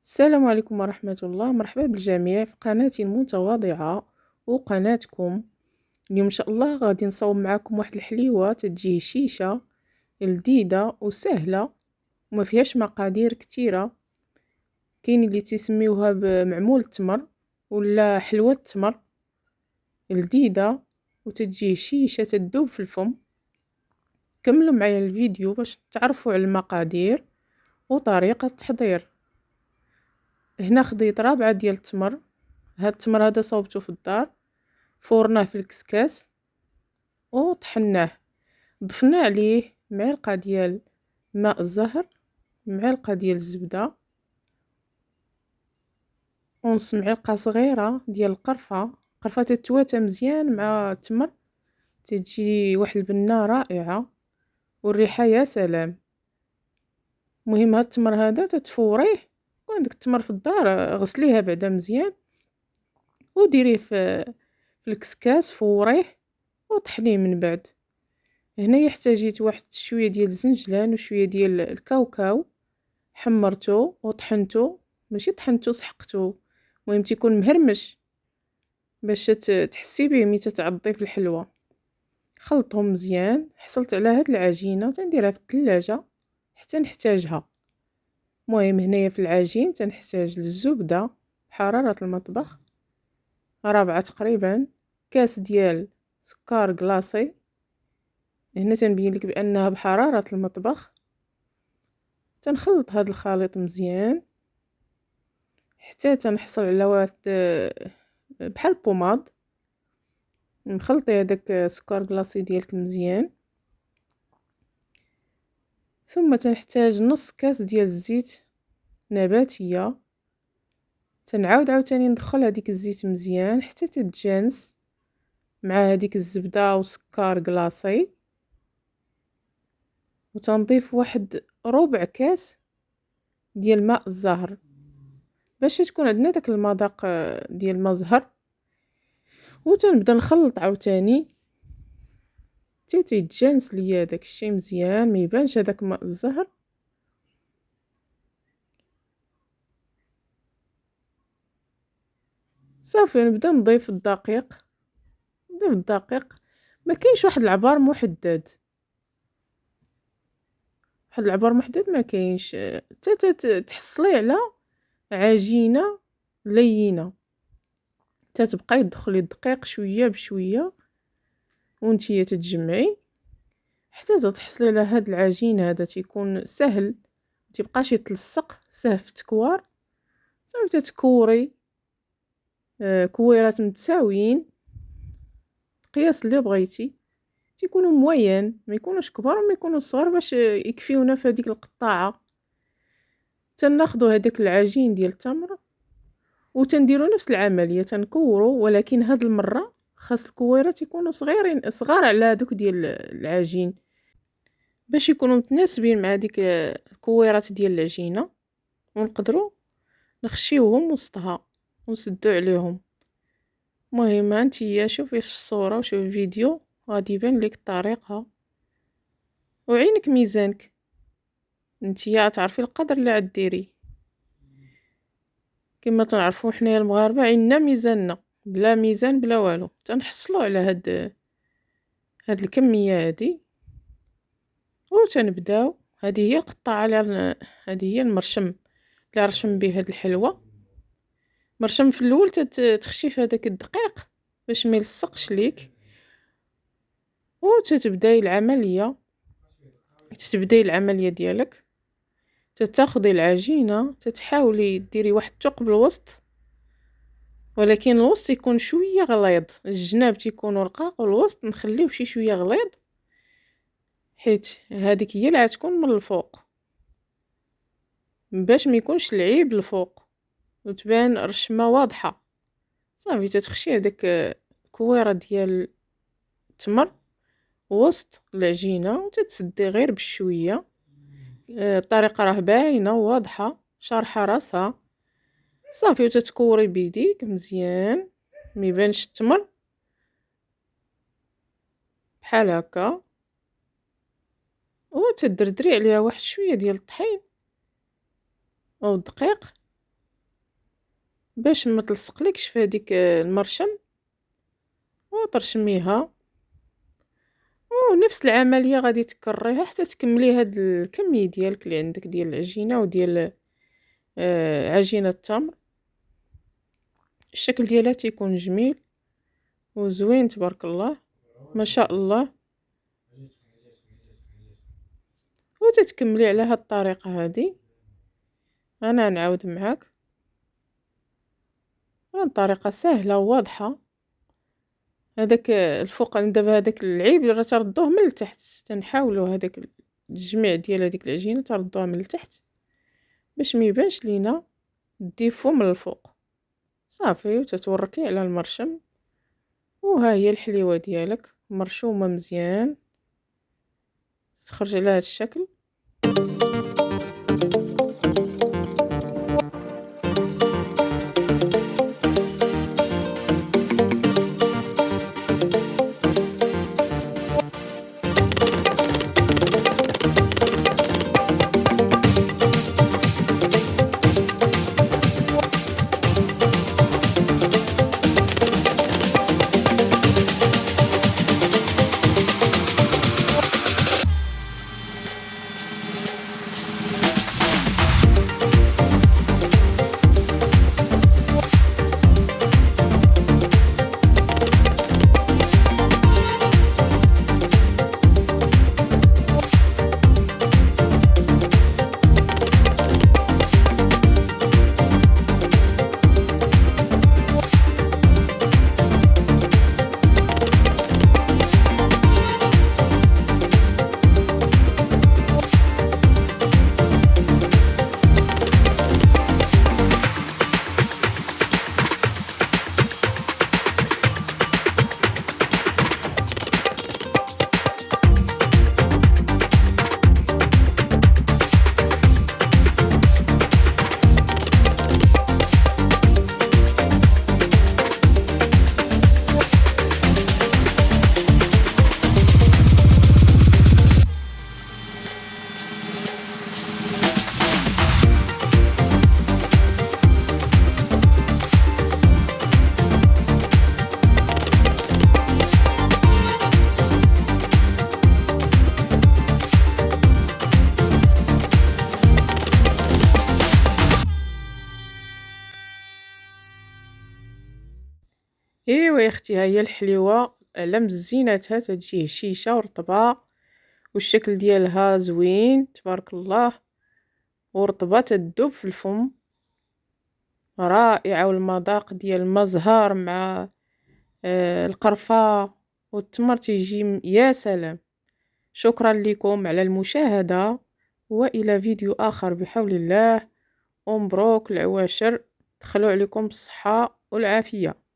السلام عليكم ورحمة الله، مرحبا بالجميع في قناتي المتواضعة وقناتكم. اليوم إن شاء الله غادي نصاوب معاكم واحد الحليوة تجي شيشة لذيذة وسهلة وما فيهاش مقادير كتيرة. كاين اللي تسميوها بمعمول التمر ولا حلوة التمر، لذيذة وتجي شيشة تذوب في الفم. كملوا معايا الفيديو باش تعرفوا على المقادير وطريقة التحضير. هنا خديت رابعة ديال التمر. هاد التمر هذا صوبته في الدار، فورناه في الكسكاس وطحناه، ضفنا عليه معلقة ديال ماء الزهر، معلقة ديال الزبدة، ونص معلقة صغيرة ديال القرفة. القرفة تتواتى مزيان مع التمر، تجي واحد البنة رائعة والريحة يا سلام. مهم هاد التمر هذا تتفوريه، وعندك التمر في الدار غسليها بعدا مزيان وديريه في الكسكاس، فوريه وطحنيه من بعد. هنايا احتاجيت واحد شويه ديال الزنجلان وشويه ديال الكاوكاو، حمرته وطحنته، ماشي طحنته سحقته، المهم تيكون مهرمش باش تحسي به ملي تتعضي في الحلوى. خلطهم مزيان، حصلت على هاد العجينه تنديرها في الثلاجه حتى نحتاجها. المهم هنايا في العجين تنحتاج الزبده بحراره المطبخ رابعه تقريبا، كاس ديال سكر كلاصي، هنا تنبين لك بانها بحراره المطبخ. تنخلط هذا الخليط مزيان حتى تنحصل على واحد بحال بوماد. نخلطي هذاك سكر كلاصي ديالك مزيان، ثم تنحتاج نص كاس ديال الزيت نباتيه. تنعاود عاوتاني ندخل هذيك الزيت مزيان حتى تتجانس مع هذيك الزبده وسكر كلاصي، وتنضيف واحد ربع كاس ديال ماء الزهر باش تكون عندنا داك المذاق ديال ما زهر. وتنبدا نخلط عاوتاني حتى تيتجانس ليا داك الشيء مزيان، ما يبانش هذاك ماء الزهر. صافي نبدا نضيف الدقيق، ما كاينش واحد العبار محدد، ما كاينش، حتى تحصلي على عجينه لينه، تتبقاي تدخلي الدقيق شويه بشويه وانتي تتجمعي حتى تحصلي على هاد العجين هذا تيكون سهل، متيبقاش يتلصق، سهل في التكوار. صافي تتكوري كويرات متساويين، القياس اللي بغيتي، تيكونوا موين، ما يكونوش كبار وما يكونوش صغار باش يكفيونا في هذيك القطاعه. تناخذوا هذاك العجين ديال التمر وتنديروا نفس العمليه، تنكوروا، ولكن هاد المره خاص الكويرات يكونوا صغيرين، صغار على هذوك ديال العجين باش يكونوا متناسبين مع ديك الكويرات ديال العجينه، ونقدروا نخشيوهم وسطها ونسدو عليهم. المهم انتيا شوفي في الصوره وشوفي الفيديو غادي يبان لك الطريقه، وعينك ميزانك، انتيا تعرفي القدر اللي عديري. كما تنعرفوا حنايا المغاربه عندنا ميزاننا، بلا ميزان بلا والو تنحصلوا على هاد الكميه هادي. وتنبداو، هذه هي القطعه هذه هي المرشم اللي رشم به هاد الحلوى. مرشم في الاول تخشي في هذاك الدقيق باش ما يلصقش ليك، وتتبداي العمليه ديالك. تتاخدي العجينه، تتحاولي ديري واحد الثقب الوسط، ولكن الوسط يكون شويه غليظ، الجناب تيكونوا رقاق والوسط نخليوه شي شويه غليظ، حيت هذيك هي اللي غتكون من الفوق باش ما يكونش العيب الفوق وتبان رشمه واضحه. صافي تتخشي هذاك الكويره ديال التمر وسط العجينه وتتسدي غير بشويه. الطريقه راه باينه وواضحه شارحه راسها. صافي وتتكوري بيديك مزيان ما يبانش التمر بحال هكا، وتدردري عليها واحد شويه ديال الطحين او الدقيق باش ما تلصقلكش في هذيك المرشم، وترشميها، ونفس العملية غادي تكرريها حتى تكملي هاد الكمية ديالك اللي عندك ديال العجينة وديال عجينة التمر. الشكل ديالها تيكون جميل وزوين تبارك الله ما شاء الله. وتتكملي على هاد الطريقة هادي. انا نعاود معاك، طريقة سهلة وواضحة. هذاك الفوق دابا هذاك العيب راه تردوه من التحت، تنحاولوا هذاك الجميع ديال هذيك العجينه تردوها من التحت باش ما يبانش لينا الديفو من الفوق. صافي، وتتوركي على المرشم، وها هي الحليوه ديالك مرشومه مزيان، تخرج على هذا الشكل. ايوا يا اختي، ها هي الحليوه على مزيناتها، تجي هشيشه ورطبه، والشكل ديالها زوين تبارك الله، ورطبه تذوب في الفم، رائعه. والمذاق ديال المزهر مع القرفه والتمر تيجي يا سلام. شكرا لكم على المشاهده، والى فيديو اخر بحول الله. ومبروك العواشر، دخلوا عليكم بالصحه والعافيه.